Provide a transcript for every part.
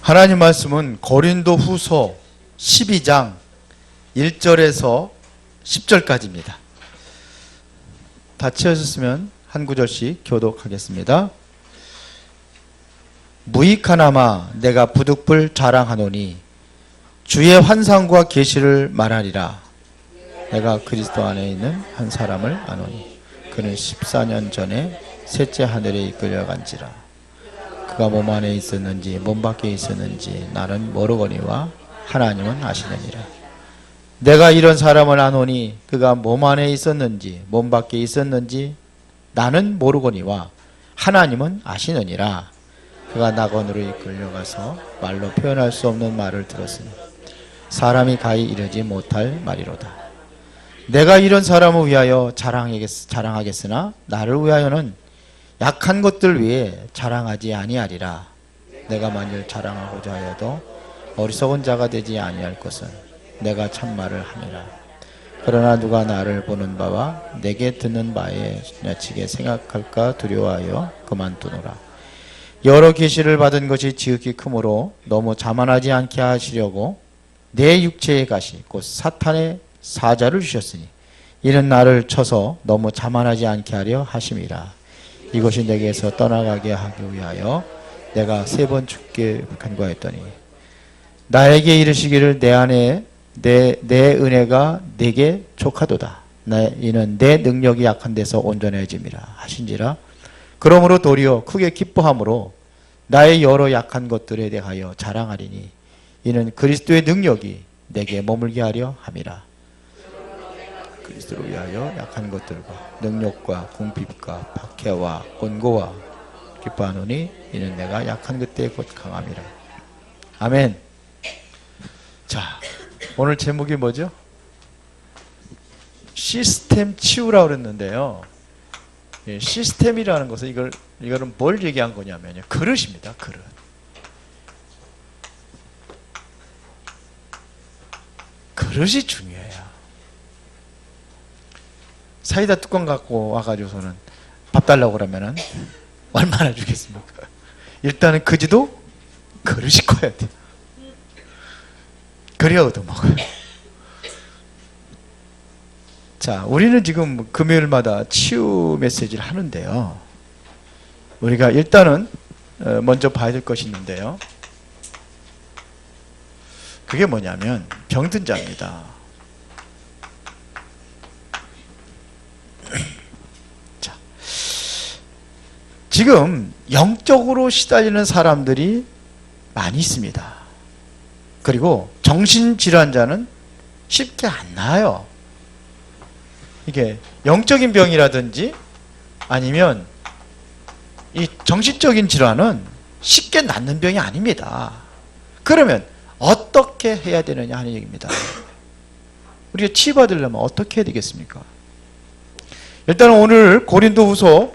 하나님 말씀은 고린도 후서 12장 1절에서 10절까지입니다. 다 채우셨으면 한 구절씩 교독하겠습니다. 무익하나마 내가 부득불 자랑하노니 주의 환상과 계시를 말하리라. 내가 그리스도 안에 있는 한 사람을 아노니 그는 14년 전에 셋째 하늘에 이끌려간지라. 그가 몸 안에 있었는지 몸 밖에 있었는지 나는 모르거니와 하나님은 아시느니라. 내가 이런 사람을 아노니 그가 몸 안에 있었는지 몸 밖에 있었는지 나는 모르거니와 하나님은 아시느니라. 그가 낙원으로 이끌려가서 말로 표현할 수 없는 말을 들었으니 사람이 가히 이르지 못할 말이로다. 내가 이런 사람을 위하여 자랑하겠으나 나를 위하여는 약한 것들 위해 자랑하지 아니하리라. 내가 만일 자랑하고자 하여도 어리석은 자가 되지 아니할 것은 내가 참말을 함이라. 그러나 누가 나를 보는 바와 내게 듣는 바에 지나치게 생각할까 두려워하여 그만두노라. 여러 계시를 받은 것이 지극히 크므로 너무 자만하지 않게 하시려고 내 육체의 가시 곧 사탄의 사자를 주셨으니 이는 나를 쳐서 너무 자만하지 않게 하려 하심이라. 이것이 내게서 떠나가게 하기 위하여 내가 3번 죽게 간구하였더니 나에게 이르시기를 내 안에 내 은혜가 내게 족하도다. 이는 내 능력이 약한 데서 온전해짐이라 하신지라. 그러므로 도리어 크게 기뻐함으로 나의 여러 약한 것들에 대하여 자랑하리니 이는 그리스도의 능력이 내게 머물게 하려 함이라. 그리스도를 위하여 약한 것들과 능력과 궁핍과 박해와 권고와 기뻐하노니 이는 내가 약한 그때에 곧 강함이라. 아멘. 자, 오늘 제목이 뭐죠? 시스템 치유라고 그랬는데요. 시스템이라는 것은 이거는 뭘 얘기한 거냐면요, 그릇입니다. 그릇. 그릇이 중요해요. 사이다 뚜껑 갖고 와가지고서는 밥 달라고 그러면은 얼마나 주겠습니까? 일단은 그지도 그릇이 커야 돼요. 그래야 얻어먹어요. 자, 우리는 지금 금요일마다 치유 메시지를 하는데요. 우리가 일단은 먼저 봐야 될 것이 있는데요. 그게 뭐냐면 병든 자입니다. 자, 지금 영적으로 시달리는 사람들이 많이 있습니다. 그리고 정신질환자는 쉽게 안 나아요. 이게 영적인 병이라든지 아니면 이 정신적인 질환은 쉽게 낫는 병이 아닙니다. 그러면 어떻게 해야 되느냐 하는 얘기입니다. 우리가 치유받으려면 어떻게 해야 되겠습니까? 일단 오늘 고린도후서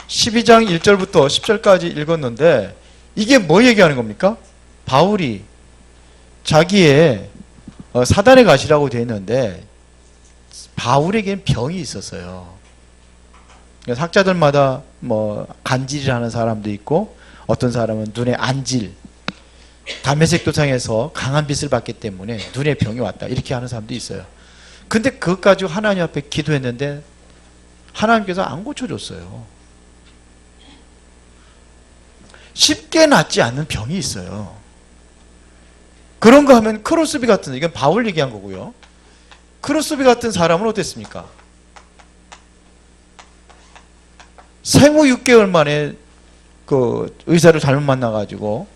12장 1절부터 10절까지 읽었는데 이게 뭐 얘기하는 겁니까? 바울이 자기의 사단의 가시라고 되어 있는데 바울에게는 병이 있었어요. 학자들마다 뭐 간질이라는 사람도 있고 어떤 사람은 눈에 안질, 담에색 도상에서 강한 빛을 받기 때문에 눈에 병이 왔다 이렇게 하는 사람도 있어요. 근데 그것 가지고 하나님 앞에 기도했는데 하나님께서 안 고쳐줬어요. 쉽게 낫지 않는 병이 있어요. 그런 거 하면 크로스비 같은, 이건 바울 얘기한 거고요. 크로스비 같은 사람은 어땠습니까? 생후 6개월 만에 그 의사를 잘못 만나가지고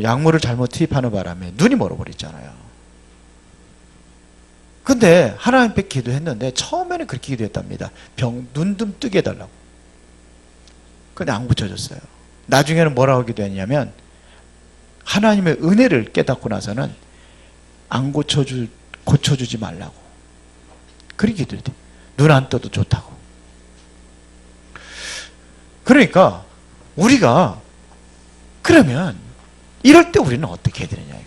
약물을 잘못 투입하는 바람에 눈이 멀어버렸잖아요. 근데 하나님 앞에 기도했는데 처음에는 그렇게 기도했답니다. 눈 좀 뜨게 해달라고. 근데 안 고쳐졌어요. 나중에는 뭐라고 기도했냐면 하나님의 은혜를 깨닫고 나서는 안 고쳐주지 말라고. 그렇게 기도했대. 눈 안 떠도 좋다고. 그러니까 우리가 그러면 이럴 때 우리는 어떻게 해야 되느냐.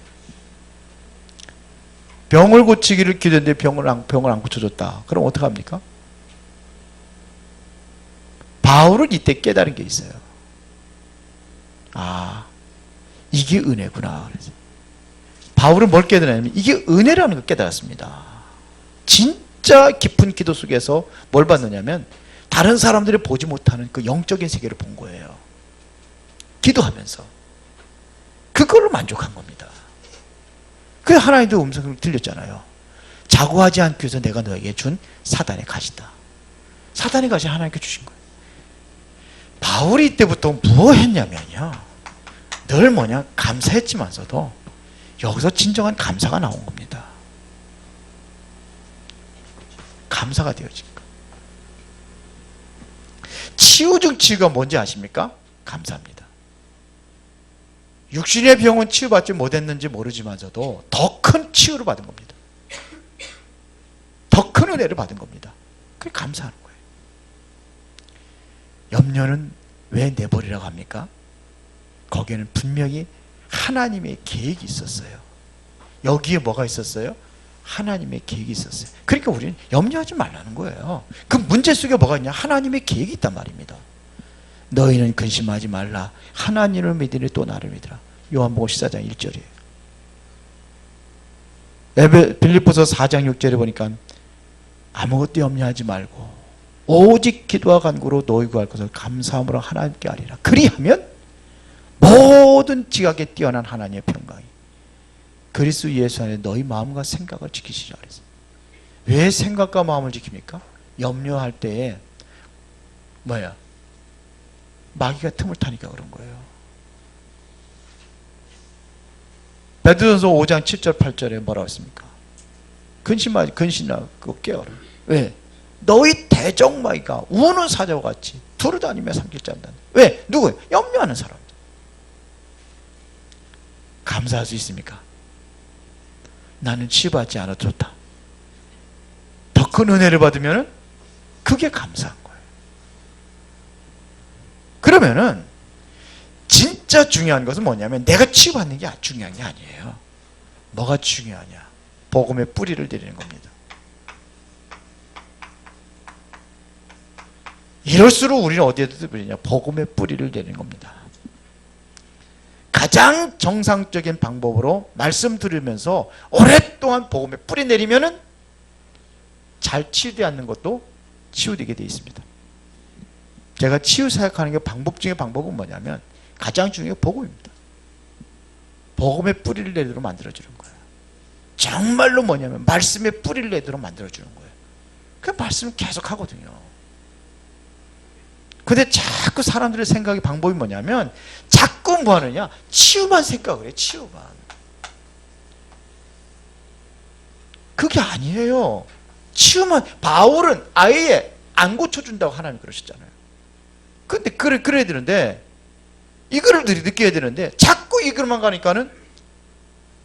병을 고치기를 기도했는데 병을 안 고쳐줬다. 그럼 어떡합니까? 바울은 이때 깨달은 게 있어요. 아, 이게 은혜구나. 그래서 바울은 뭘 깨달았냐면 이게 은혜라는 걸 깨달았습니다. 진짜 깊은 기도 속에서 뭘 받느냐면 다른 사람들이 보지 못하는 그 영적인 세계를 본 거예요. 기도하면서 그걸로 만족한 겁니다. 그래서 하나님도 음성을 들렸잖아요. 자고하지 않기 위해서 내가 너에게 준 사단의 가시다. 사단의 가시 하나님께 주신 거예요. 바울이 이때부터 뭐 했냐면요, 늘 뭐냐, 감사했지만서도 여기서 진정한 감사가 나온 겁니다. 감사가 되어진 거. 치유적 치유가 뭔지 아십니까? 감사합니다. 육신의 병은 치유받지 못했는지 모르지만서도 더 큰 치유를 받은 겁니다. 더 큰 은혜를 받은 겁니다. 그게 감사하는 거예요. 염려는 왜 내버리라고 합니까? 거기에는 분명히 하나님의 계획이 있었어요. 여기에 뭐가 있었어요? 하나님의 계획이 있었어요. 그러니까 우리는 염려하지 말라는 거예요. 그 문제 속에 뭐가 있냐? 하나님의 계획이 있단 말입니다. 너희는 근심하지 말라. 하나님을 믿으니 또 나를 믿으라. 요한복음 14장 1절이에요. 빌립보서 4장 6절에 보니까 아무것도 염려하지 말고 오직 기도와 간구로 너희 구할 것을 감사함으로 하나님께 아리라. 그리하면 모든 지각에 뛰어난 하나님의 평강이 그리스도 예수 안에 너희 마음과 생각을 지키시라 그랬어요. 왜 생각과 마음을 지킵니까? 염려할 때에 뭐야? 마귀가 틈을 타니까 그런 거예요. 베드로전서 5장 7절 8절에 뭐라고 했습니까? 근심하지, 근심하고 깨어라. 왜? 너희 대적마귀가 우는 사자와 같이 두루다니며 삼킬 자한다. 왜? 누구예요? 염려하는 사람들. 감사할 수 있습니까? 나는 치유받지 않아도 좋다. 더 큰 은혜를 받으면 그게 감사한 거예요. 그러면은 진짜 중요한 것은 뭐냐면 내가 치유받는 게 중요한 게 아니에요. 뭐가 중요하냐? 복음의 뿌리를 내리는 겁니다. 이럴수록 우리는 어디에도 뿌리냐? 복음의 뿌리를 내리는 겁니다. 가장 정상적인 방법으로 말씀 들으면서 오랫동안 복음의 뿌리 내리면은 잘 치유되지 않는 것도 치유되게 되어 있습니다. 제가 치유 사역하는 게 방법 중에 방법은 뭐냐면 가장 중요한 게 복음입니다. 복음의 뿌리를 내도록 만들어주는 거예요. 정말로 뭐냐면 말씀의 뿌리를 내도록 만들어주는 거예요. 그 말씀을 계속 하거든요. 근데 자꾸 사람들의 생각의 방법이 뭐냐면 자꾸 뭐 하느냐? 치유만 생각을 해. 치유만. 그게 아니에요. 치유만. 바울은 아예 안 고쳐준다고 하나님 그러셨잖아요. 근데 그래야 되는데 이거를 느껴야 되는데 자꾸 이걸만 가니까는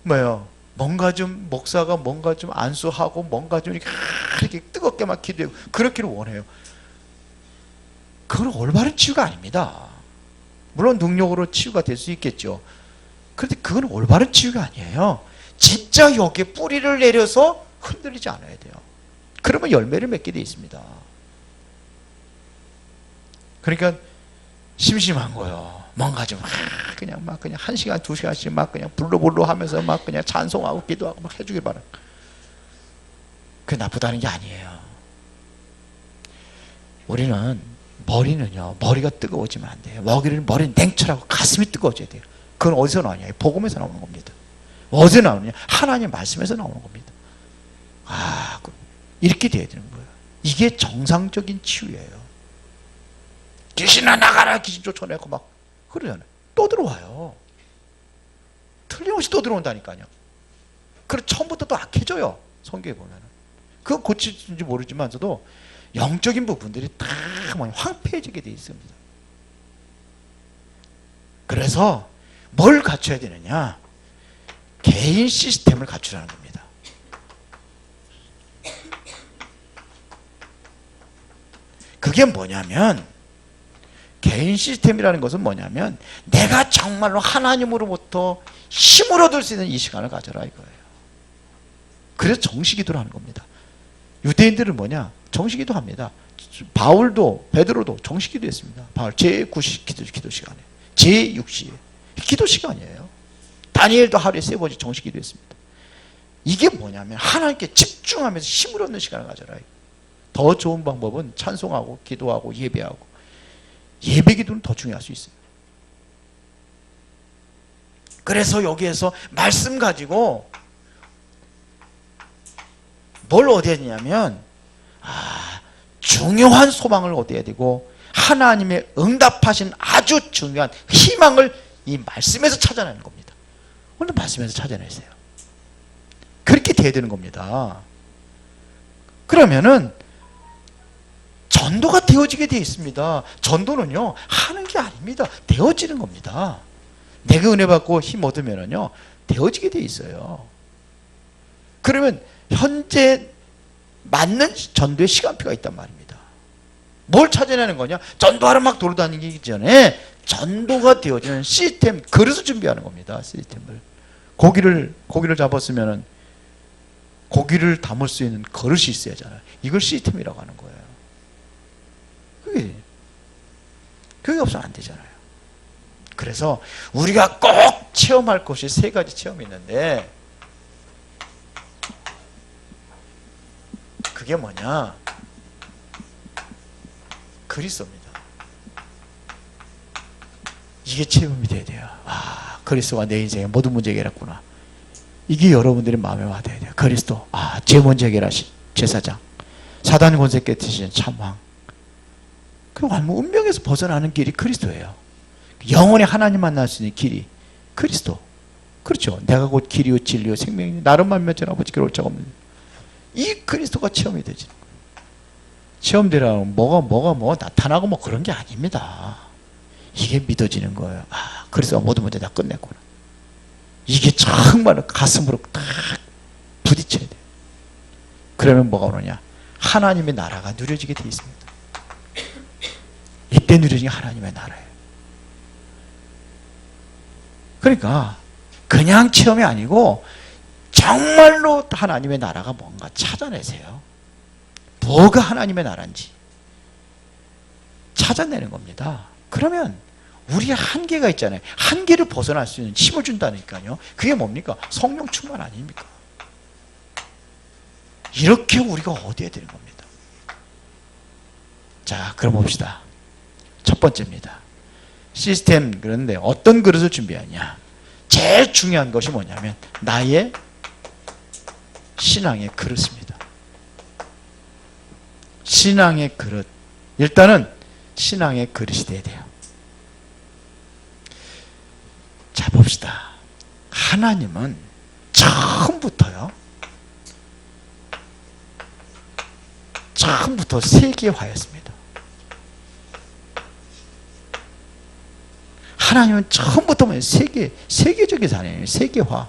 뭐예요? 뭔가 좀 목사가 뭔가 좀 안수하고 뭔가 좀 이렇게 뜨겁게 막 기도하고 그렇기를 원해요. 그건 올바른 치유가 아닙니다. 물론 능력으로 치유가 될 수 있겠죠. 그런데 그건 올바른 치유가 아니에요. 진짜 여기에 뿌리를 내려서 흔들리지 않아야 돼요. 그러면 열매를 맺게 돼 있습니다. 그러니까 심심한 거예요. 뭔가 좀 그냥 막 그냥 1시간 2시간씩 막 그냥 불로불로 하면서 막 그냥 찬송하고 기도하고 막 해주길 바라요. 그게 나쁘다는 게 아니에요. 우리는 머리는요, 머리가 뜨거워지면 안 돼요. 머리는 냉철하고 가슴이 뜨거워져야 돼요. 그건 어디서 나오냐? 복음에서 나오는 겁니다. 어디서 나오느냐? 하나님 말씀에서 나오는 겁니다. 이렇게 돼야 되는 거예요. 이게 정상적인 치유예요. 귀신아 나가라, 귀신 쫓아내고 막 그러잖아요. 또 들어와요. 틀림없이 또 들어온다니까요. 그리고 처음부터 또 악해져요. 성경에 보면은. 그건 고칠지 모르지만서도 영적인 부분들이 다 황폐해지게 되어 있습니다. 그래서 뭘 갖춰야 되느냐? 개인 시스템을 갖추라는 겁니다. 그게 뭐냐면 개인 시스템이라는 것은 뭐냐면 내가 정말로 하나님으로부터 힘을 얻을 수 있는 이 시간을 가져라 이거예요. 그래서 정식기도를 하는 겁니다. 유대인들은 뭐냐? 정식기도 합니다. 바울도 베드로도 정식기도 했습니다. 바울 제9시 기도 시간에 제6시 기도 시간이에요. 다니엘도 하루에 3번씩 정식 기도했습니다. 이게 뭐냐면 하나님께 집중하면서 힘을 얻는 시간을 가져라. 더 좋은 방법은 찬송하고 기도하고 예배하고, 예배 기도는 더 중요할 수 있어요. 그래서 여기에서 말씀 가지고 뭘 얻어야 되냐면 중요한 소망을 얻어야 되고, 하나님의 응답하신 아주 중요한 희망을 이 말씀에서 찾아내는 겁니다. 오늘 말씀에서 찾아내세요. 그렇게 돼야 되는 겁니다. 그러면은 전도가 되어지게 되어 있습니다. 전도는요, 하는 게 아닙니다. 되어지는 겁니다. 내가 은혜 받고 힘 얻으면은요, 되어지게 되어 있어요. 그러면 현재 맞는 전도의 시간표가 있단 말입니다. 뭘 찾아내는 거냐? 전도하러 막 돌아다니기 전에 전도가 되어지는 시스템, 그릇을 준비하는 겁니다. 시스템을. 고기를 잡았으면은 고기를 담을 수 있는 그릇이 있어야 하잖아요. 이걸 시스템이라고 하는 거예요. 그게 없으면 안 되잖아요. 그래서 우리가 꼭 체험할 것이 3가지 체험이 있는데, 그게 뭐냐? 그리스도입니다. 이게 체험이 돼야 돼요. 그리스도가 내 인생의 모든 문제 해결했구나. 이게 여러분들의 마음에 와닿아야 돼요. 그리스도, 죄 문제 해결하신 제사장, 사단 권세 깨뜨리신 참왕. 그 운명에서 벗어나는 길이 그리스도예요. 영원히 하나님 만날 수 있는 길이 그리스도. 그렇죠. 내가 곧 길이요 진리요 생명이니 나를 만면 전 아버지께로 올 자가 없는, 이 그리스도가 체험이 되지. 체험되라면 뭐가 나타나고 뭐 그런 게 아닙니다. 이게 믿어지는 거예요. 그리스도가 모든 문제 다 끝냈구나. 이게 정말 가슴으로 딱 부딪혀야 돼요. 그러면 뭐가 오느냐? 하나님의 나라가 누려지게 되어 있습니다. 이때 누려진 게 하나님의 나라예요. 그러니까 그냥 체험이 아니고 정말로 하나님의 나라가 뭔가 찾아내세요. 뭐가 하나님의 나라인지 찾아내는 겁니다. 그러면 우리의 한계가 있잖아요. 한계를 벗어날 수 있는 힘을 준다니까요. 그게 뭡니까? 성령 충만 아닙니까? 이렇게 우리가 얻어야 되는 겁니다. 자, 그럼 봅시다. 첫 번째입니다. 시스템. 그런데 어떤 그릇을 준비하냐? 제일 중요한 것이 뭐냐면 나의 신앙의 그릇입니다. 신앙의 그릇. 일단은 신앙의 그릇이 돼야 돼요. 자, 봅시다. 하나님은 처음부터 세계화였습니다. 하나님은 처음부터 세계적인 사람이에요. 세계화.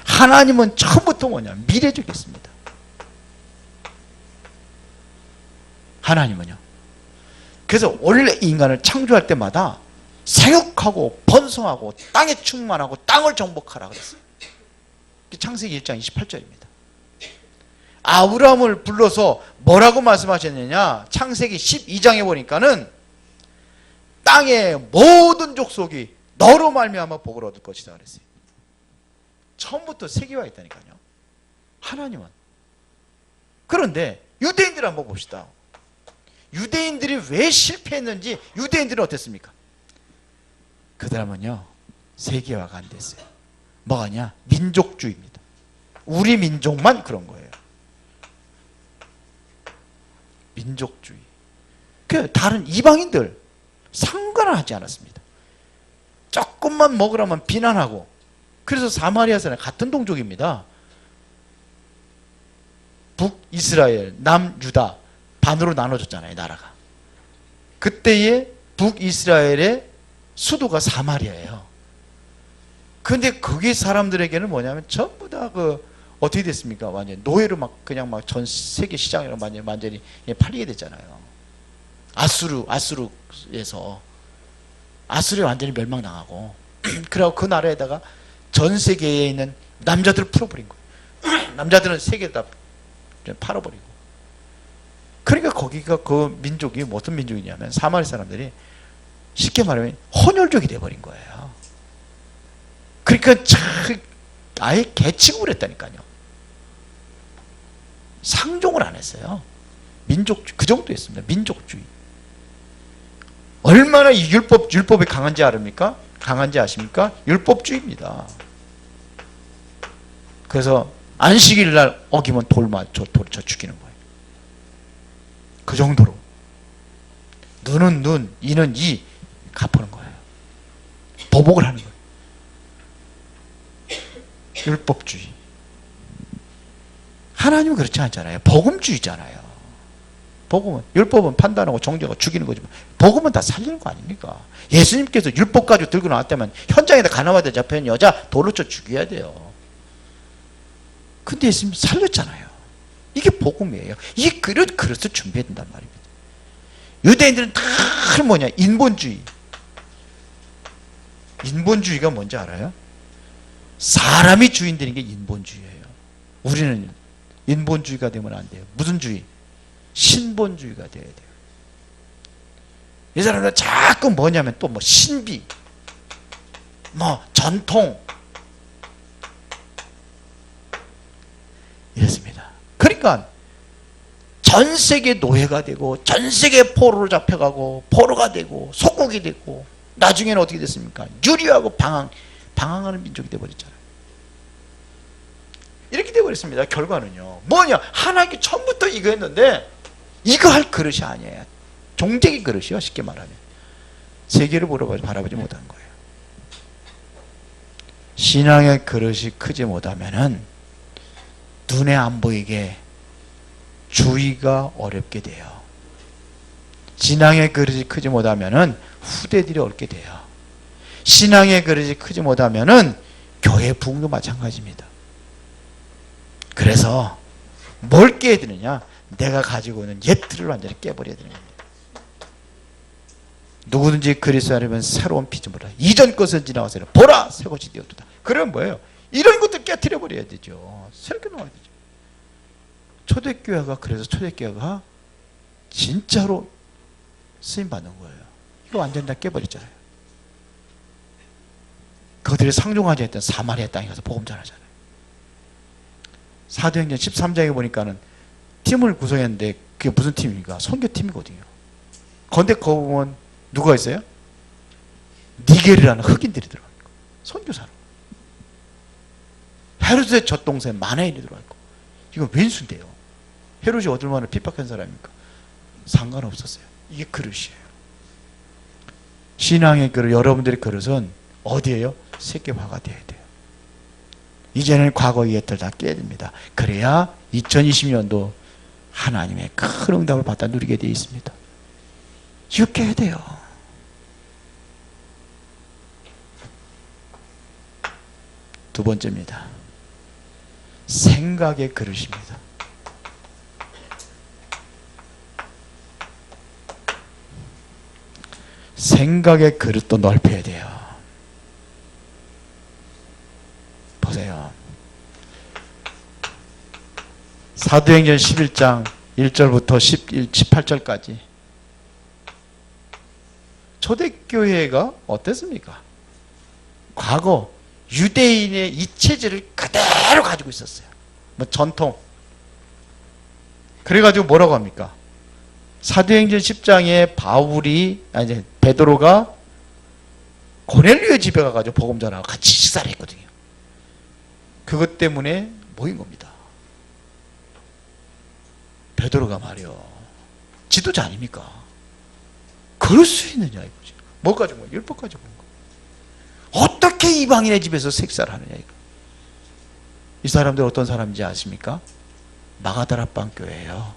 하나님은 처음부터 미래적이었습니다. 하나님은요. 그래서 원래 인간을 창조할 때마다 생육하고 번성하고 땅에 충만하고 땅을 정복하라 그랬어요. 창세기 1장 28절입니다. 아브라함을 불러서 뭐라고 말씀하셨느냐? 창세기 12장에 보니까는 땅의 모든 족속이 너로 말미암아 복을 얻을 것이다 그랬어요. 처음부터 세계화했다니까요. 하나님은. 그런데 유대인들 한번 봅시다. 유대인들이 왜 실패했는지, 유대인들은 어땠습니까? 그 사람은요, 세계화가 안 됐어요. 뭐가냐? 민족주의입니다. 우리 민족만 그런 거예요. 민족주의. 그 다른 이방인들 상관을 하지 않았습니다. 조금만 먹으라면 비난하고. 그래서 사마리아 사람 같은 동족입니다. 북이스라엘, 남유다 반으로 나눠졌잖아요, 나라가. 그때의 북이스라엘의 수도가 사마리아예요. 근데 거기 사람들에게는 뭐냐면 전부 다 어떻게 됐습니까? 완전 노예로 그냥 전 세계 시장으로 완전히 팔리게 됐잖아요. 아수르에서 완전히 멸망당하고 그리고 그 나라에다가 전 세계에 있는 남자들을 풀어버린 거예요. 남자들은 세계 다 팔아버리고. 그러니까 거기가 그 민족이 어떤 민족이냐면 사마리 사람들이 쉽게 말하면 혼혈족이 돼버린 거예요. 그러니까 참 아예 개취급을 했다니까요. 상종을 안 했어요. 민족주의, 그 정도였습니다. 민족주의. 얼마나 이 율법이 강한지 아십니까? 강한지 아십니까? 율법주의입니다. 그래서 안식일 날 어기면 돌 쳐 죽이는 거예요. 그 정도로. 눈은 눈, 이는 이 갚는 거예요. 보복을 하는 거예요. 율법주의. 하나님은 그렇지 않잖아요. 복음주의잖아요. 복음은, 율법은 판단하고 정죄하고 죽이는 거지만 복음은 다 살리는 거 아닙니까? 예수님께서 율법 가지고 들고 나왔다면 현장에다 가나마다 잡혀있는 여자 돌로 쳐 죽여야 돼요. 근데 예수님 살렸잖아요. 이게 복음이에요. 이 그릇을 준비해야 된단 말입니다. 유대인들은 다 뭐냐? 인본주의. 인본주의가 뭔지 알아요? 사람이 주인 되는 게 인본주의예요. 우리는 인본주의가 되면 안 돼요. 무슨 주의? 신본주의가 돼야 돼요. 이 사람들은 자꾸 뭐냐면 또 뭐 신비, 뭐 전통 이렇습니다. 그러니까 전 세계 노예가 되고 전 세계 포로로 잡혀가고 포로가 되고 속국이 되고 나중에는 어떻게 됐습니까? 유리하고 방황하는 민족이 되어버렸잖아요. 이렇게 되어버렸습니다. 결과는요. 뭐냐? 하나님께 처음부터 이거 했는데 이거 할 그릇이 아니에요. 종쟁이 그릇이요. 쉽게 말하면. 세계를 바라보지 못한 거예요. 신앙의 그릇이 크지 못하면은 눈에 안 보이게 주의가 어렵게 돼요. 신앙의 그릇이 크지 못하면은 후대들이 얻게 돼요. 신앙의 그릇이 크지 못하면은 교회 부흥도 마찬가지입니다. 그래서 뭘 깨야 되느냐? 내가 가지고 있는 옛들을 완전히 깨버려야 되는 겁니다. 누구든지 그리스도 안에면 새로운 피조물이라. 이전 것은 지나가서 보라 새 것이 되었도다. 그러면 뭐예요? 이런 것들 깨트려 버려야 되죠. 새롭게 나와야 되죠. 초대교회가 그래서 초대교회가 진짜로 쓰임 받는 거예요. 이거 완전히 다 깨버렸잖아요. 그들이 상종하지 했던 사마리아 땅에 가서 복음 전하잖아요. 사도행전 13장에 보니까는 팀을 구성했는데 그게 무슨 팀입니까? 선교팀이거든요. 그런데 거기 보면 누가 있어요? 니겔이라는 흑인들이 들어가 있고 선교사로. 헤롯의 젖동생 마나엘이 들어가 있고. 이거 왼수인데요. 헤롯이 얼마나 핍박한 사람입니까? 상관없었어요. 이게 그릇이에요. 신앙의 그릇, 여러분들의 그릇은 어디에요? 세계화가 돼야 돼요. 이제는 과거의 옛들 다 깨야 됩니다. 그래야 2020년도 하나님의 큰 응답을 받아 누리게 되어 있습니다. 이거 깨야 돼요. 두 번째입니다. 생각의 그릇입니다. 생각의 그릇도 넓혀야 돼요. 보세요. 사도행전 11장 1절부터 18절까지 초대교회가 어땠습니까? 과거 유대인의 이체질을 그대로 가지고 있었어요. 뭐 전통. 그래가지고 뭐라고 합니까? 사도행전 10장에 베드로가 고넬료의 집에 가가지고 복음 전하고 같이 식사를 했거든요. 그것 때문에 모인 겁니다. 베드로가 말이요. 지도자 아닙니까? 그럴 수 있느냐 이거지. 뭐 가지고 온 거야? 율법 가지고 온 거야. 어떻게 이방인의 집에서 식사를 하느냐 이거. 이 사람들 어떤 사람인지 아십니까? 마가다락방 교회예요.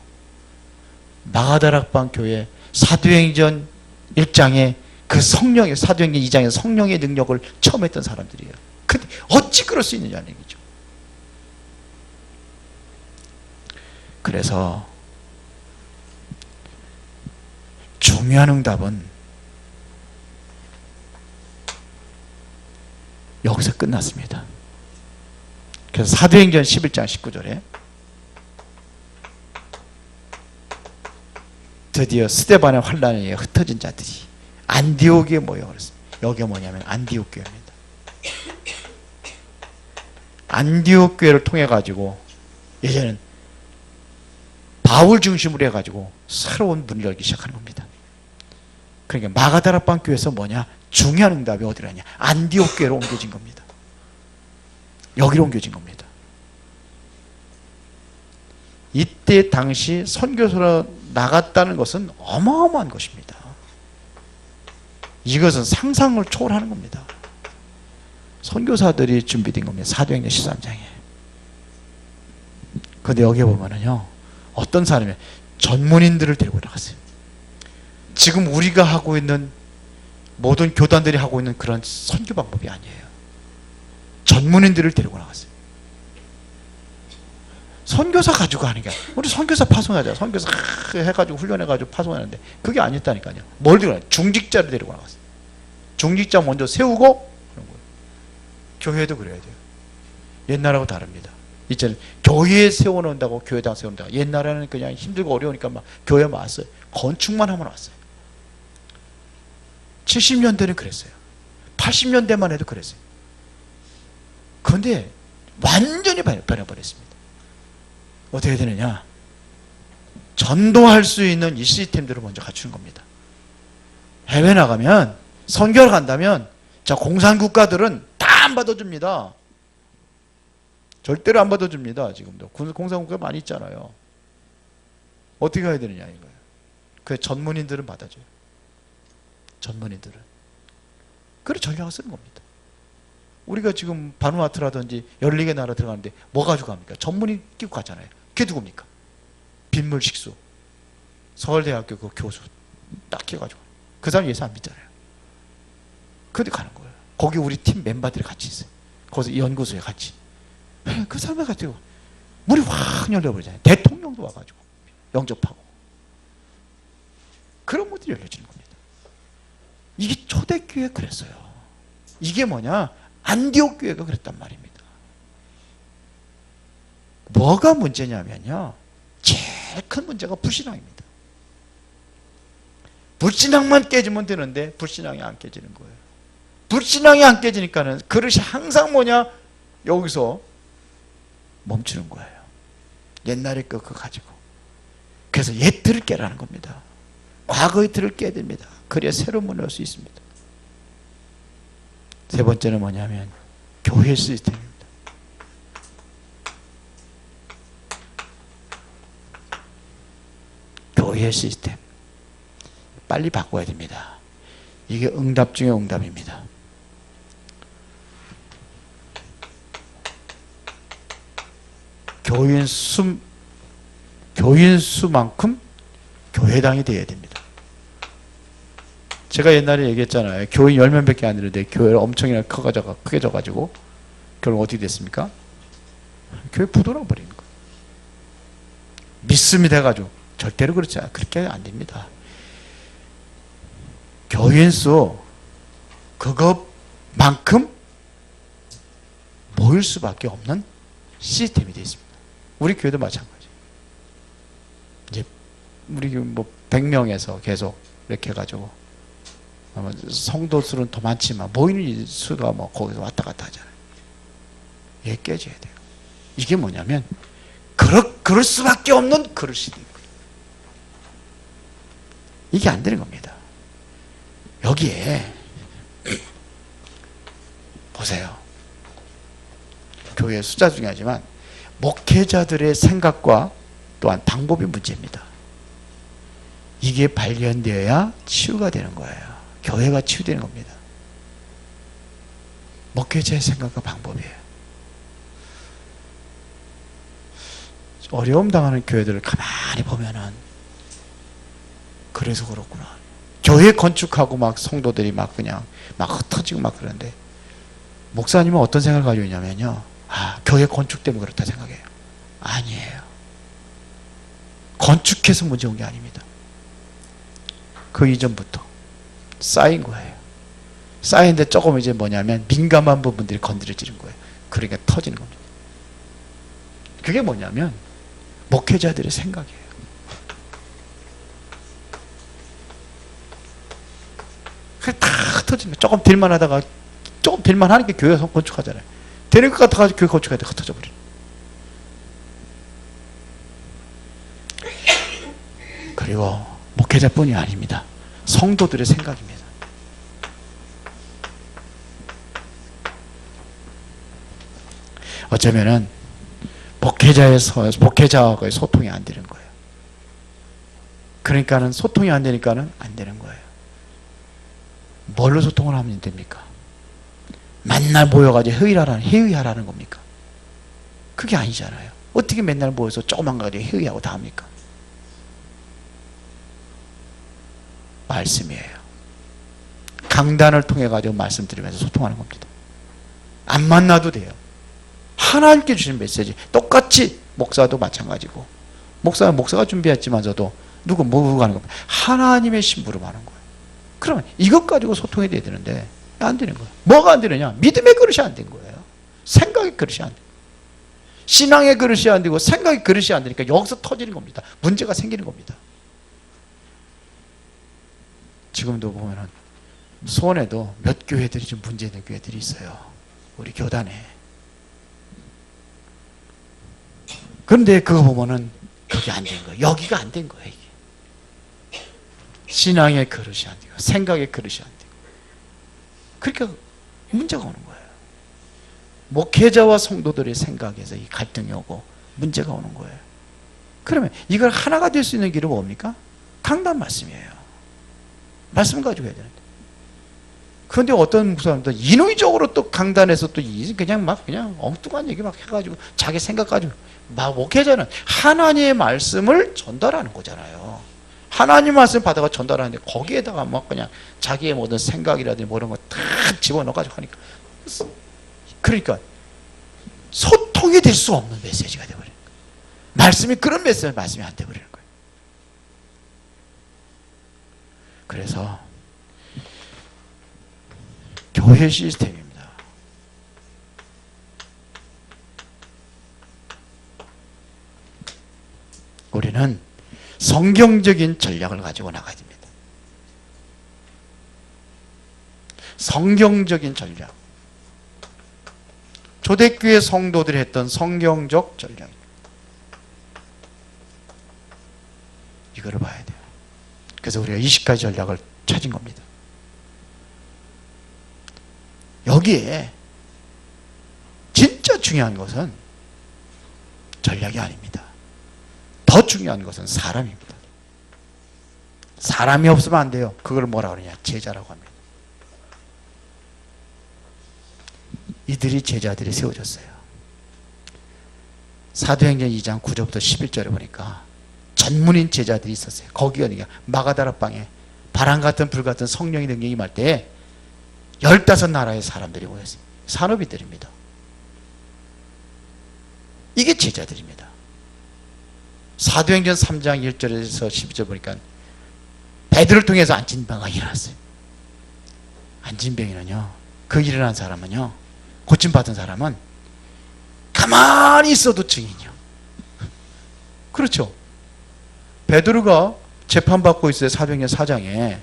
마가다락방 교회 사도행전 1장에 그 성령의 사도행전 2장에 성령의 능력을 처음 했던 사람들이에요. 근데 어찌 그럴 수 있느냐는 얘기죠. 그래서 중요한 응답은 여기서 끝났습니다. 그래서 사도행전 11장 19절에 드디어 스데반의 환란에 의해 흩어진 자들이 안디옥에 모여 그랬습니다. 여기가 뭐냐면 안디옥 교회입니다. 안디옥 교회를 통해 가지고 이제는 바울 중심으로 해가지고 새로운 문을 열기 시작하는 겁니다. 그러니까 마가다락방 교회에서 뭐냐? 중요한 응답이 어디라냐? 안디옥 교회로 옮겨진 겁니다. 여기로 옮겨진 겁니다. 이때 당시 선교사로 나갔다는 것은 어마어마한 것입니다. 이것은 상상을 초월하는 겁니다. 선교사들이 준비된 겁니다. 사도행전 13장에. 근데 여기 보면은요, 어떤 사람이 전문인들을 데리고 나갔어요. 지금 우리가 하고 있는 모든 교단들이 하고 있는 그런 선교 방법이 아니에요. 전문인들을 데리고 나갔어요. 선교사 가지고 하는 게 아니에요. 우리 선교사 파송하자. 선교사 해가지고 훈련해가지고 파송하는데 그게 아니었다니까요. 뭘 데리고 나갔어요? 중직자를 데리고 나갔어요. 중직자 먼저 세우고 그런 거예요. 교회도 그래야 돼요. 옛날하고 다릅니다. 이제는 교회에 세워놓는다고 교회당 세운다. 옛날에는 그냥 힘들고 어려우니까 막 교회 왔어요. 건축만 하면 왔어요. 70년대는 그랬어요. 80년대만 해도 그랬어요. 그런데 완전히 변해버렸습니다. 어떻게 되느냐? 전도할 수 있는 이 시스템들을 먼저 갖추는 겁니다. 해외 나가면 선교를 간다면 자, 공산국가들은 다 안 받아줍니다. 절대로 안 받아줍니다. 지금도 공산국가 많이 있잖아요. 어떻게 해야 되느냐 이거예요. 그 전문인들은 받아줘요. 전문인들은. 그래 전략을 쓰는 겁니다. 우리가 지금 바누아투라든지 14개 나라 들어가는데 뭐 가지고 갑니까? 전문인 끼고 가잖아요. 그게 누굽니까? 빈물식수. 서울대학교 그 교수 딱 끼워가지고. 그 사람 예수 안 믿잖아요. 근데 가는 거예요. 거기 우리 팀 멤버들이 같이 있어요. 거기서 연구소에 같이. 그 사람들 가지고 물이 확 열려버리잖아요. 대통령도 와가지고 영접하고. 그런 문들이 열려지는 겁니다. 이게 초대교회 그랬어요. 이게 뭐냐? 안디옥 교회가 그랬단 말입니다. 뭐가 문제냐면요, 제일 큰 문제가 불신앙입니다. 불신앙만 깨지면 되는데 불신앙이 안 깨지는 거예요. 불신앙이 안 깨지니까는 그릇이 항상 뭐냐? 여기서 멈추는 거예요. 옛날에 그거 가지고. 그래서 옛 틀을 깨라는 겁니다. 과거의 틀을 깨야 됩니다. 그래야 새로운 문을 열 수 있습니다. 세 번째는 뭐냐면 교회 시스템입니다. 교회 시스템. 빨리 바꿔야 됩니다. 이게 응답 중에 응답입니다. 교인 수만큼 교회당이 되어야 됩니다. 제가 옛날에 얘기했잖아요. 교인 10명밖에 안 되는데 교회를 엄청나게 크게 져가지고 결국 어떻게 됐습니까? 교회 부도나 버리는 거예요. 믿음이 돼가지고. 절대로 그렇지 않아요. 그렇게 안 됩니다. 교인 수 그것만큼 모일 수밖에 없는 시스템이 되어 있습니다. 우리 교회도 마찬가지. 이제 우리 뭐 100명에서 계속 이렇게 해가지고 성도 수는 더 많지만 모이는 수가 뭐 거기서 왔다 갔다 하잖아요. 이게 깨져야 돼요. 이게 뭐냐면 그럴 수밖에 없는 그릇이 되는 거예요. 이게 안 되는 겁니다. 여기에 보세요. 교회 숫자 중요하지만 목회자들의 생각과 또한 방법이 문제입니다. 이게 발견되어야 치유가 되는 거예요. 교회가 치유되는 겁니다. 목회자의 생각과 방법이에요. 어려움 당하는 교회들을 가만히 보면은 그래서 그렇구나. 교회 건축하고 막 성도들이 막 그냥 막 흩어지고 막 그러는데 목사님은 어떤 생각을 가지고 있냐면요. 교회 건축 때문에 그렇다 생각해요. 아니에요. 건축해서 문제 온 게 아닙니다. 그 이전부터 쌓인 거예요. 쌓이는데 조금 이제 뭐냐면 민감한 부분들이 건드려지는 거예요. 그러니까 터지는 겁니다. 그게 뭐냐면 목회자들의 생각이에요. 그게 다 터지는 거예요. 조금 딜만 하다가 조금 딜만 하니까 교회가 건축하잖아요. 되는 것 같아가지고 교회 건축할 때 흩어져 버려. 그리고 목회자뿐이 아닙니다. 성도들의 생각입니다. 어쩌면은 목회자와의 소통이 안 되는 거예요. 그러니까는 소통이 안 되니까는 안 되는 거예요. 뭘로 소통을 하면 됩니까? 맨날 모여가지고 회의하라는 겁니까? 그게 아니잖아요. 어떻게 맨날 모여서 조그만 거 가지고 회의하고 다 합니까? 말씀이에요. 강단을 통해 가지고 말씀드리면서 소통하는 겁니다. 안 만나도 돼요. 하나님께 주신 메시지 똑같이 목사도 마찬가지고, 목사는 목사가 준비했지만서도 누구 뭐가 하는 겁니다. 하나님의 신부로 하는 거예요. 그러면 이것 가지고 소통이 돼야 되는데 안 되는 거예요. 뭐가 안 되느냐? 믿음의 그릇이 안 된 거예요. 생각의 그릇이 안 돼. 신앙의 그릇이 안 되고 생각의 그릇이 안 되니까 여기서 터지는 겁니다. 문제가 생기는 겁니다. 지금도 보면은 수원에도 몇 교회들이 좀 문제 있는 교회들이 있어요. 우리 교단에. 그런데 그거 보면은 그게 안 된 거예요. 여기가 안 된 거예요. 이게. 신앙의 그릇이 안 되고 생각의 그릇이 안 되고. 그러니까 문제가 오는 거예요. 목회자와 성도들의 생각에서 이 갈등이 오고 문제가 오는 거예요. 그러면 이걸 하나가 될 수 있는 길은 뭡니까? 강단 말씀이에요. 말씀 가지고 해야 되는데. 그런데 어떤 사람들 인위적으로 또 강단에서 또 그냥 막 그냥 엉뚱한 얘기 막 해가지고 자기 생각 가지고 막 목회자는 하나님의 말씀을 전달하는 거잖아요. 하나님 말씀 받아가 전달하는데 거기에다가 막 그냥 자기의 모든 생각이라든지 뭐 이런 거 다 집어넣어가지고 하니까 그러니까 소통이 될 수 없는 메시지가 되어버리는 거예요. 말씀이 그런 말씀이 안 되어버리는 거예요. 그래서 교회 시스템입니다. 우리는 성경적인 전략을 가지고 나가야 됩니다. 성경적인 전략. 초대교회 성도들이 했던 성경적 전략. 이거를 봐야 돼요. 그래서 우리가 20가지 전략을 찾은 겁니다. 여기에 진짜 중요한 것은 전략이 아닙니다. 더 중요한 것은 사람입니다. 사람이 없으면 안 돼요. 그걸 뭐라 그러냐? 제자라고 합니다. 이들이 제자들이 세워졌어요. 사도행전 2장 9절부터 11절에 보니까 전문인 제자들이 있었어요. 거기가 어디냐? 마가다락방에 바람 같은 불 같은 성령의 능력이 임할 때에 15나라의 사람들이 모였어요. 산업인들입니다. 이게 제자들입니다. 사도행전 3장 1절에서 12절 보니까 베드로를 통해서 안진병가 일어났어요. 안진병이는요, 그 일어난 사람은요, 고침받은 사람은 가만히 있어도 증인이요. 그렇죠. 베드로가 재판받고 있어요. 사도행전 4장에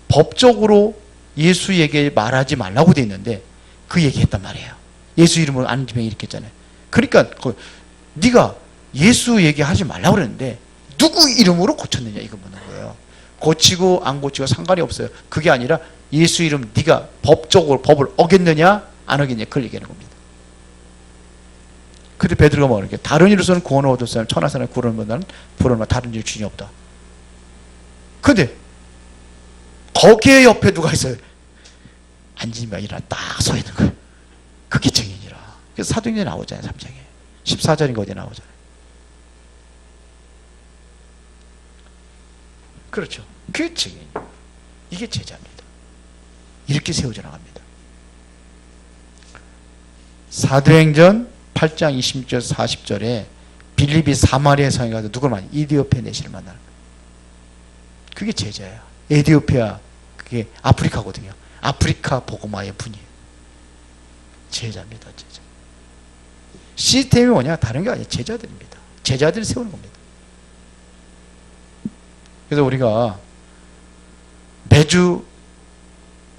법적으로 예수에게 말하지 말라고 돼 있는데 그 얘기했단 말이에요. 예수 이름으로 안진병이 이렇게 했잖아요. 그러니까 네가 예수 얘기하지 말라고 그랬는데 누구 이름으로 고쳤느냐 이거 묻는 거예요. 고치고 안 고치고 상관이 없어요. 그게 아니라 예수 이름 네가 법적으로 법을 어겼느냐 안 어겼느냐 그걸 얘기하는 겁니다. 근데 베드로가 뭐라는 게 다른 일로서는 구원을 얻을 사람 천하 사람을 구원을 얻는 부르는 다른 일 주인이 없다. 근데 거기에 옆에 누가 있어요? 안진병이 일어나 딱 서 있는 거예요. 그게 증인이라. 그래서 사도행전에 나오잖아요. 3장에 14절인가 어디에 나오잖아요. 그렇죠. 그게 증인. 이게 제자입니다. 이렇게 세워져 나갑니다. 사도행전 8장 20절 40절에 빌립이 사마리아 성에 가서 누굴 만나? 이디오피아 내시를 만나는 거예요. 그게 제자예요. 에디오피아 그게 아프리카거든요. 아프리카 복음화의 분이에요. 제자입니다. 제자. 시스템이 뭐냐? 다른 게 아니에요. 제자들입니다. 제자들을 세우는 겁니다. 그래서 우리가 매주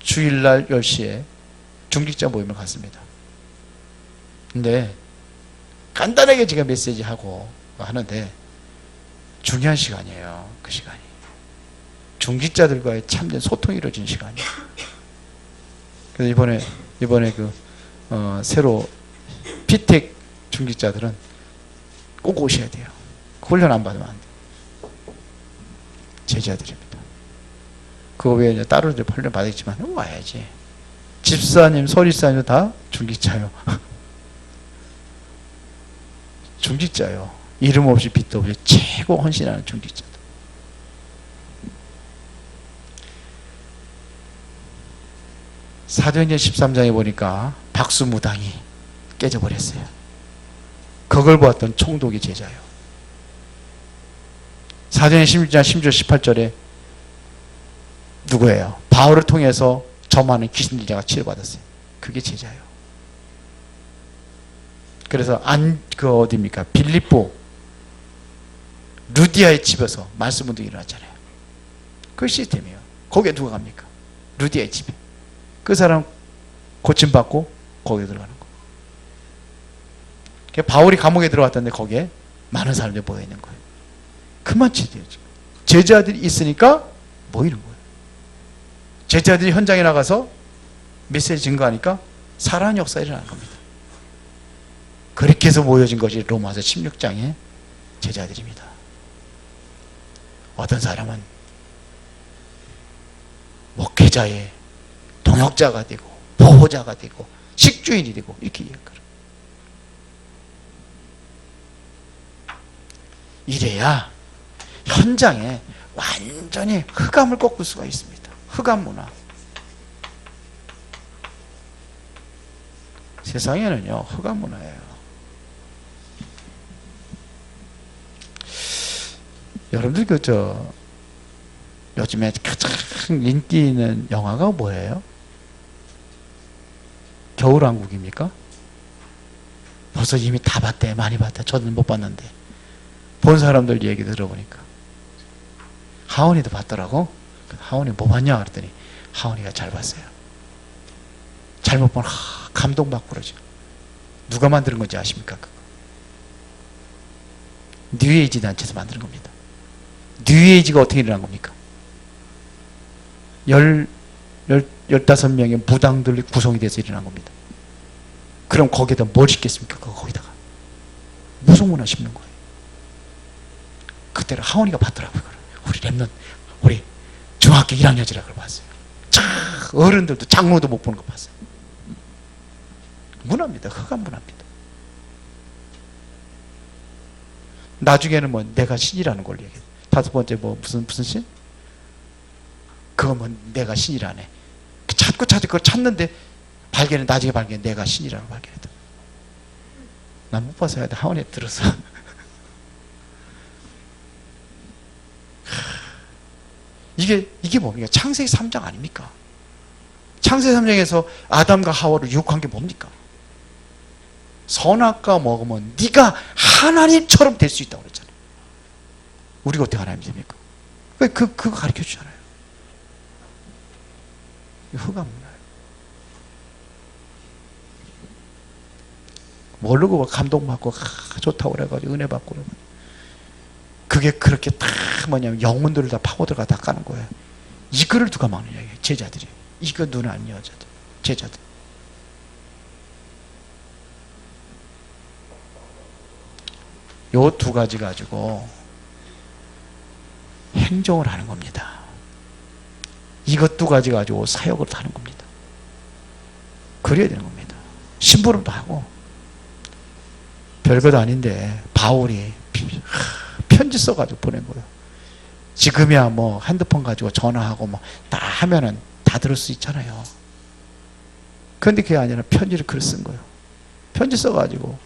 주일날 10시에 중직자 모임을 갖습니다. 근데 간단하게 제가 메시지하고 하는데 중요한 시간이에요. 그 시간이 중직자들과의 참된 소통이 이루어진 시간이에요. 그래서 이번에 새로 피텍 중직자들은 꼭 오셔야 돼요. 훈련 안 받으면 안 돼요. 제자들입니다. 그거 외에 이제 따로 훈련 받았지만 와야지. 집사님, 소리사님 다 중직자요. 중직자요. 이름 없이 빛도 없이 최고 헌신하는 중직자들. 사도행전 13장에 보니까 박수무당이 깨져버렸어요. 그걸 보았던 총독이 제자예요. 사도행전 16장 10절 18절에 누구예요? 바울을 통해서 저 많은 귀신들자가 치료받았어요. 그게 제자예요. 그래서 어디입니까? 빌립보 루디아의 집에서 말씀 운동이 일어났잖아요. 그 시스템이에요. 거기에 누가 갑니까? 루디아의 집에. 그 사람 고침받고 거기에 들어가는 거. 바울이 감옥에 들어왔던데 거기에 많은 사람들이 모여 있는 거예요. 그만 제자들이죠. 제자들이 있으니까 모이는 거예요. 제자들이 현장에 나가서 메시지 증거하니까 살아난 역사가 일어나는 겁니다. 그렇게 해서 모여진 것이 로마서 16장의 제자들입니다. 어떤 사람은 목회자의 동역자가 되고 보호자가 되고 식주인이 되고 이렇게 이야기해요. 이래야 현장에 완전히 흑암을 꺾을 수가 있습니다. 흑암 문화. 세상에는요 흑암 문화예요. 여러분들 요즘에 가장 인기 있는 영화가 뭐예요? 겨울왕국입니까? 벌써 이미 다 봤대. 많이 봤대. 저는 못 봤는데 본 사람들 얘기 들어보니까 하원이도 봤더라고. 하원이 뭐 봤냐 그랬더니 하원이가 잘 봤어요. 잘못 보면 감동받고 그러죠. 누가 만드는 건지 아십니까? 그거 뉴에이지 단체에서 만드는 겁니다. 뉴에이지가 어떻게 일어난 겁니까? 15명의 무당들이 구성이 돼서 일어난 겁니다. 그럼 거기에다 뭘 심겠습니까? 거기다가 무속문화 심는 거예요. 그때는 하원이가 봤더라고요. 우리 랩넌, 우리 중학교 1학년이라고 봤어요. 어른들도 장로도 못 보는 거 봤어요. 문화입니다. 흑암 문화입니다. 나중에는 뭐 내가 신이라는 걸로 얘기해요. 다섯 번째 무슨 신? 그거 내가 신이라네. 찾고 그걸 찾는데 나중에 발견해. 내가 신이라고 발견했다. 난 못 봐서 해야 돼. 하원에 들어서. 이게 뭡니까? 창세기 3장 아닙니까? 창세기 3장에서 아담과 하와를 유혹한 게 뭡니까? 선악과 먹으면 네가 하나님처럼 될 수 있다고 그랬잖아요. 우리가 어떻게 하나님 됩니까? 그거 가르쳐 주잖아요. 흑암 문화예요. 모르고 감동받고 좋다고 그래가지고 은혜 받고 그러면 그게 그렇게 다 뭐냐면 영혼들을 다 파고들어가 다 까는 거예요. 이거를 누가 막느냐? 제자들이. 이거 눈 안 여자들. 제자들. 요 두 가지 가지고 행정을 하는 겁니다. 이것 두 가지 가지고 사역을 하는 겁니다. 그래야 되는 겁니다. 심부름도 하고 별것 아닌데 바울이 편지 써가지고 보낸 거예요. 지금이야 뭐 핸드폰 가지고 전화하고 뭐 다 하면은 다 들을 수 있잖아요. 그런데 그게 아니라 편지를 글 쓴 거예요. 편지 써가지고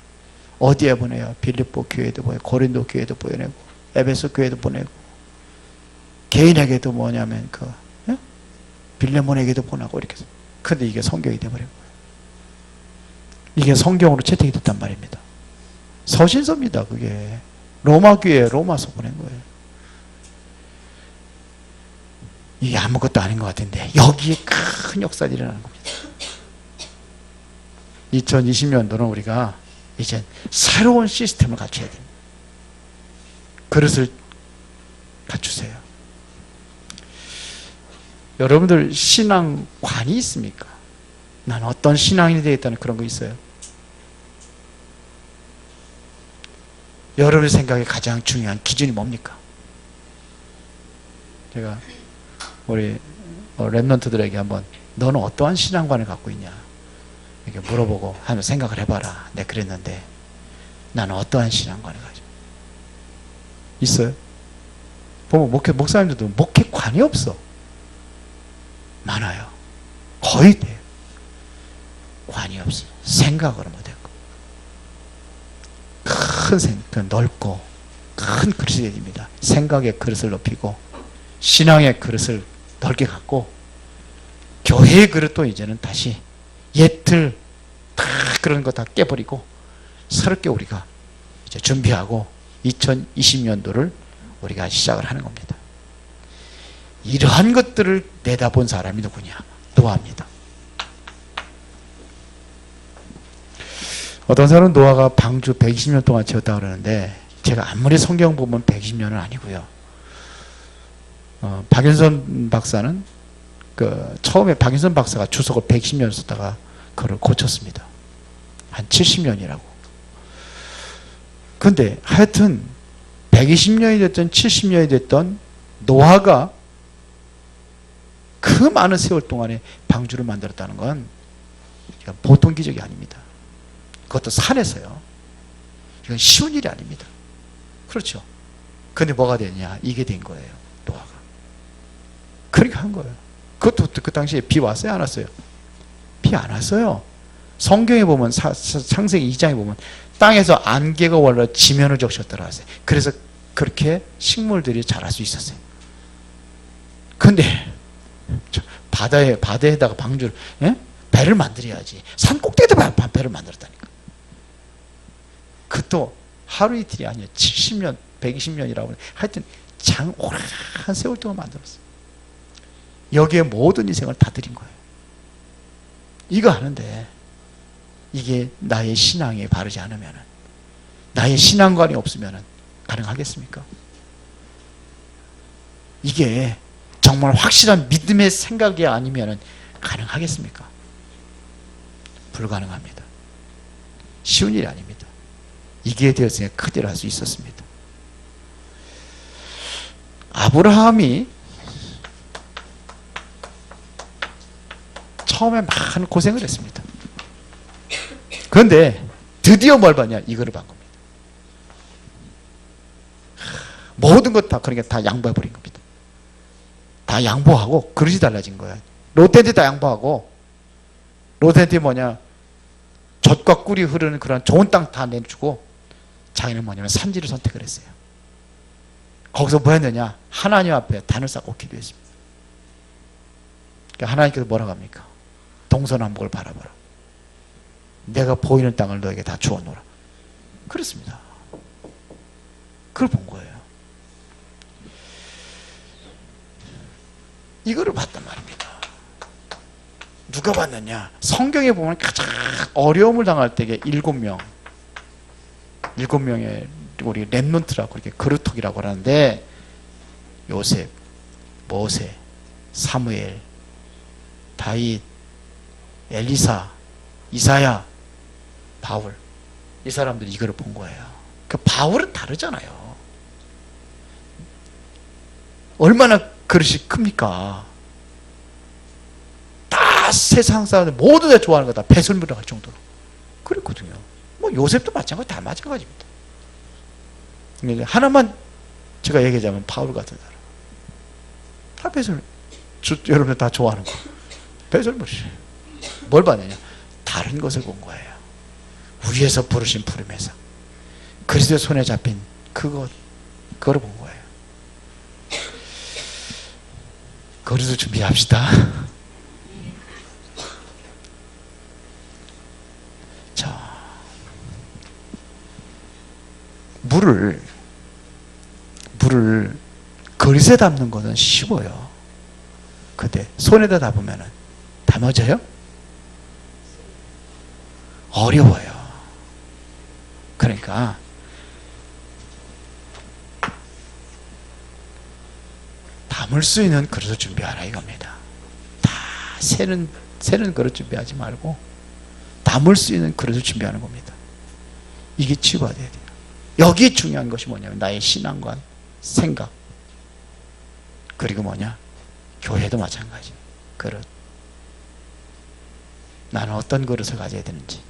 어디에 보내요? 빌립보 교회도 보내고 고린도 교회도 보내고 에베소 교회도 보내고 개인에게도 뭐냐면 빌레몬에게도 보내고 이렇게. 근데 이게 성경이 돼버린 거예요. 이게 성경으로 채택이 됐단 말입니다. 서신서입니다. 그게 로마 교회에 로마서 보낸 거예요. 이게 아무것도 아닌 것 같은데 여기에 큰 역사가 일어나는 겁니다. 2020년도는 우리가 이제 새로운 시스템을 갖춰야 됩니다. 그릇을 갖추세요. 여러분들 신앙관이 있습니까? 난 어떤 신앙인이 되겠다는 그런 거 있어요? 여러분의 생각에 가장 중요한 기준이 뭡니까? 제가 우리 랩런트들에게 한번 너는 어떠한 신앙관을 갖고 있냐 이렇게 물어보고 한번 생각을 해봐라. 내가 그랬는데 나는 어떠한 신앙관을 가지고 있어요? 보면 목사님들도 목회관이 없어. 많아요. 거의 돼요. 관이 없어. 생각으로 못했고 큰 생각, 넓고 큰 그릇이 됩니다. 생각의 그릇을 높이고 신앙의 그릇을 넓게 갖고 교회의 그릇도 이제는 다시 옛틀 다 그런 거 다 깨버리고 새롭게 우리가 이제 준비하고 2020년도를 우리가 시작을 하는 겁니다. 이러한 것들을 내다본 사람이 누구냐? 노아입니다. 어떤 사람은 노아가 방주 120년 동안 지었다고 그러는데 제가 아무리 성경 보면 120년은 아니고요. 박윤선 박사는 처음에 박윤선 박사가 주석을 120년 썼다가 그걸 고쳤습니다. 한 70년이라고. 근데 하여튼 120년이 됐든 70년이 됐던 노아가 그 많은 세월 동안에 방주를 만들었다는 건 보통 기적이 아닙니다. 그것도 산에서요. 이건 쉬운 일이 아닙니다. 그렇죠. 근데 뭐가 되냐? 이게 된 거예요. 노아가. 그렇게 한 거예요. 그것도 그 당시에 비 왔어요? 안 왔어요? 비 안 왔어요. 성경에 보면 창세기 2장에 보면 땅에서 안개가 올라 지면을 적셨더라 하세요. 그래서 그렇게 식물들이 자랄 수 있었어요. 근데 바다에다가 방주를 배를 만들어야지. 산 꼭대기에다 배를 만들었다니까. 그것도 하루 이틀이 아니에요. 70년, 120년이라고 하여튼 오랜 세월 동안 만들었어요. 여기에 모든 인생을 다 드린 거예요. 이거 하는데 이게 나의 신앙에 바르지 않으면, 나의 신앙관이 없으면 가능하겠습니까? 이게 정말 확실한 믿음의 생각이 아니면 가능하겠습니까? 불가능합니다. 쉬운 일이 아닙니다. 이게 되었으니까 큰 일을 할 수 있었습니다. 아브라함이 처음에 많은 고생을 했습니다. 그런데 드디어 뭘 받냐? 이거를 받은 겁니다. 모든 것 다 그러니까 다 양보해버린 겁니다. 다 양보하고 그릇이 달라진 거예요. 롯한테 다 양보하고, 롯한테 뭐냐? 젖과 꿀이 흐르는 그런 좋은 땅 다 내주고 자기는 뭐냐면 산지를 선택을 했어요. 거기서 뭐 했느냐? 하나님 앞에 단을 쌓고 기도했습니다. 그러니까 하나님께서 뭐라고 합니까? 동서남북을 바라봐라. 내가 보이는 땅을 너에게 다 주어놓으라. 그렇습니다. 그걸 본 거예요. 이거를 봤단 말입니다. 누가 봤느냐? 성경에 보면 가장 어려움을 당할 때에 7명의 우리 렘넌트라고 이렇게 그루톡이라고 하는데, 요셉, 모세, 사무엘, 다윗, 엘리사, 이사야, 바울, 이 사람들이 이거를 본 거예요. 그 바울은 다르잖아요. 얼마나 그릇이 큽니까? 다 세상 사람들 모두 다 좋아하는 거 다 배설물을 할 정도로 그랬거든요. 뭐 요셉도 마찬가지, 다 마찬가지입니다. 하나만 제가 얘기하자면 바울 같은 사람, 다 배설물, 여러분들 다 좋아하는 거 배설물이에요. 뭘 봤느냐? 다른 것을 본 거예요. 위에서 부르신 부름에서 그리스도의 손에 잡힌 그거를 본 거예요. 그릇을 준비합시다. 자, 물을 그릇에 담는 것은 쉬워요. 근데 손에다 담으면 담아져요? 어려워요. 그러니까 담을 수 있는 그릇을 준비하라 이겁니다. 다 새는 그릇 준비하지 말고 담을 수 있는 그릇을 준비하는 겁니다. 이게 치유가 돼야 돼요. 여기에 중요한 것이 뭐냐면 나의 신앙관, 생각, 그리고 뭐냐? 교회도 마찬가지. 그릇. 나는 어떤 그릇을 가져야 되는지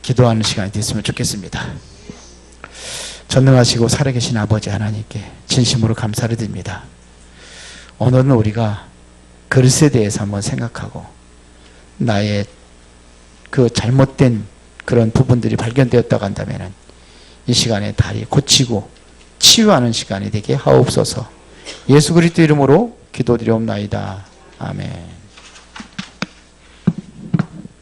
기도하는 시간이 됐으면 좋겠습니다. 전능하시고 살아계신 아버지 하나님께 진심으로 감사를 드립니다. 오늘은 우리가 그릇에 대해서 한번 생각하고 나의 그 잘못된 그런 부분들이 발견되었다고 한다면 이 시간에 다리 고치고 치유하는 시간이 되게 하옵소서. 예수 그리스도 이름으로 기도드리옵나이다. 아멘.